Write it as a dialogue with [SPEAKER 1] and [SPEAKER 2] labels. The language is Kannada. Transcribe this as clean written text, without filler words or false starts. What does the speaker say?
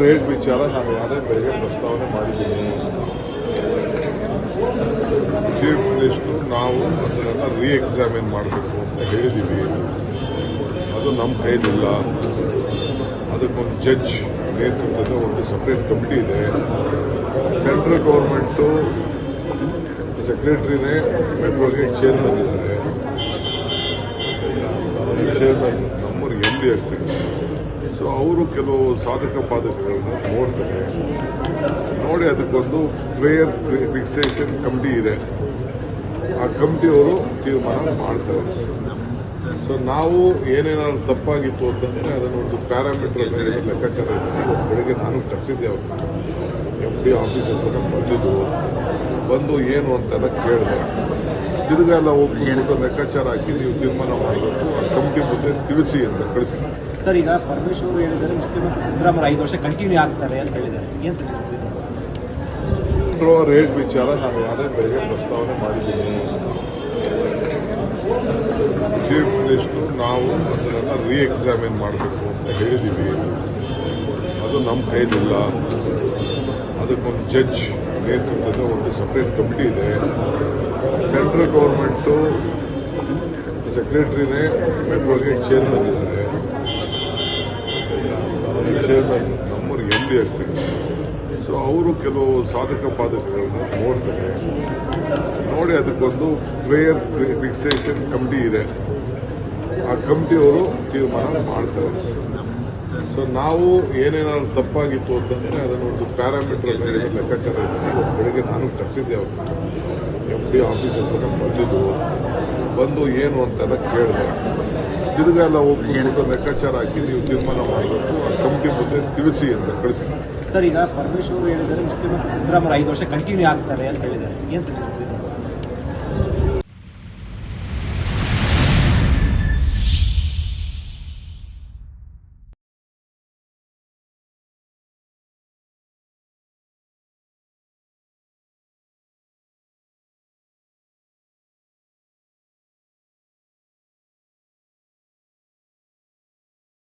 [SPEAKER 1] ರೇಟ್ ವಿಚಾರ ನಾನು ಯಾವುದೇ ಬೆಳಗ್ಗೆ ಪ್ರಸ್ತಾವನೆ ಮಾಡಿದ್ದೀನಿ. ಚೀಫ್ ಮಿನಿಸ್ಟರ್ ನಾವು ಅದನ್ನು ರೀಎಕ್ಸಾಮಿನ್ ಮಾಡಬೇಕು ಅಂತ ಹೇಳಿದ್ದೀವಿ. ಅದು ನಮ್ಮ ಕೈಲಿಲ್ಲ. ಅದಕ್ಕೊಂದು ಜಡ್ಜ್ ನೇತೃತ್ವದ ಒಂದು ಸಪ್ರೇಟ್ ಕಮಿಟಿ ಇದೆ. ಸೆಂಟ್ರಲ್ ಗೌರ್ಮೆಂಟು ಸೆಕ್ರೆಟರಿನೇ ಮೆಟ್ರೋಗೆ ಚೇರ್ಮನ್ ಇದ್ದಾರೆ. ಚೇರ್ಮನ್ ನಮ್ಮೂರು MD ಆಗ್ತಾರೆ. ಸೊ ಅವರು ಕೆಲವು ಸಾಧಕ ಬಾಧಕಗಳನ್ನು ನೋಡ್ತಾರೆ. ನೋಡಿ ಅದಕ್ಕೊಂದು ಫೇರ್ ಫಿಕ್ಸೇಷನ್ ಕಮಿಟಿ ಇದೆ. ಆ ಕಮಿಟಿಯವರು ತೀರ್ಮಾನ ಮಾಡ್ತಾರೆ. ಸೊ ನಾವು ಏನೇನಾದ್ರು ತಪ್ಪಾಗಿತ್ತು ಅಂತಂದರೆ ಅದನ್ನು ಒಂದು ಪ್ಯಾರಾಮೀಟರ್ ಮೇಲೆ ಲೆಕ್ಕಾಚಾರ ಇತ್ತು. ಬೆಳಗ್ಗೆ ನಾನು ಕರೆಸಿದ್ದೆ ಅವರು MD ಆಫೀಸರ್ಸ್ ಎಲ್ಲ ಬಂದು ಏನು ಅಂತೆಲ್ಲ ಕೇಳಿದೆ. ತಿರುಗಾ ಎಲ್ಲ ಹೋಗ್ಬಿಟ್ಟು ಲೆಕ್ಕಾಚಾರ ಹಾಕಿ ನೀವು ತೀರ್ಮಾನ ಮಾಡಬೇಕು, ಆ ಕಮಿಟಿ ಮುಂದೆ ತಿಳಿಸಿ ಅಂತ ಕಳಿಸಿ.
[SPEAKER 2] ಸರ್, ಈಗ ಪರಮೇಶ್ವರ್ ಹೇಳಿದ್ದಾರೆ ಮುಖ್ಯಮಂತ್ರಿ ಸಿದ್ದರಾಮಯ್ಯ 5 ವರ್ಷ ಕಂಟಿನ್ಯೂ ಆಗ್ತಾರೆ ಅಂತ ಹೇಳಿದ್ದಾರೆ. ಏನು ಸರ್
[SPEAKER 1] ರೇಟ್ ವಿಚಾರ ನಾನು ಯಾವುದೇ ಬೆಳಗ್ಗೆ ಪ್ರಸ್ತಾವನೆ ಮಾಡಿದ್ದೀನಿ. ಚೀಫ್ ಮಿನಿಸ್ಟರ್ ನಾವು ಅದನ್ನು ರೀಎಕ್ಸಾಮಿನ್ ಮಾಡಬೇಕು ಅಂತ ಹೇಳಿದ್ದೀವಿ. ಅದು ನಮ್ಮ ಕೈಲಿಲ್ಲ. ಅದಕ್ಕೊಂದು ಜಡ್ಜ್ ನೇತೃತ್ವದ ಒಂದು ಸಪ್ರೇಟ್ ಕಮಿಟಿ ಇದೆ. ಸೆಂಟ್ರಲ್ ಗೌರ್ಮೆಂಟು ಸೆಕ್ರೆಟರಿನೇ ಮೆಟ್ರೋಗೆ ಚೇರ್ಮನ್ ಇದ್ದಾರೆ. ಚೇರ್ಮನ್ ನಮ್ಮೂರು MD ಆಗ್ತಾರೆ. ಸೊ ಅವರು ಕೆಲವು ಸಾಧಕ ಬಾಧಕಗಳನ್ನು ನೋಡ್ತಾರೆ. ನೋಡಿ ಅದಕ್ಕೊಂದು ಫೇರ್ ಫಿಕ್ಸೇಷನ್ ಕಮಿಟಿ ಇದೆ. ಆ ಕಮಿಟಿಯವರು ತೀರ್ಮಾನ ಮಾಡ್ತಾರೆ. ಸೊ ನಾವು ಏನೇನಾದ್ರು ತಪ್ಪಾಗಿತ್ತು ಅಂತಂದರೆ ಅದನ್ನು ಒಂದು ಪ್ಯಾರಾಮೀಟರ್ ಮೇಲೆ ಲೆಕ್ಕಾಚಾರ ಇತ್ತು. ಬೆಳಗ್ಗೆ ನಾನು ಕರೆಸಿದ್ದೆ ಅವರು MD ಆಫೀಸರ್ಸ್ ಎಲ್ಲ ಬಂದು ಏನು ಅಂತೆಲ್ಲ ಕೇಳಿದೆ. ತಿರುಗಾ ಎಲ್ಲ ಹೋಗ್ಬಿಟ್ಟು ಲೆಕ್ಕಾಚಾರ ಹಾಕಿ ನೀವು ತೀರ್ಮಾನ ಮಾಡಬೇಕು, ಆ ಕಮಿಟಿ ಮುಂದೆ ತಿಳಿಸಿ ಅಂತ ಕಳಿಸಿ.
[SPEAKER 2] ಸರ್, ಈಗ ಪರಮೇಶ್ವರ್ ಹೇಳಿದ್ದಾರೆ ಮುಖ್ಯಮಂತ್ರಿ ಸಿದ್ದರಾಮಯ್ಯ 5 ವರ್ಷ ಕಂಟಿನ್ಯೂ ಆಗ್ತಾರೆ ಅಂತ ಹೇಳಿದ್ದಾರೆ. ಏನು ಸರ್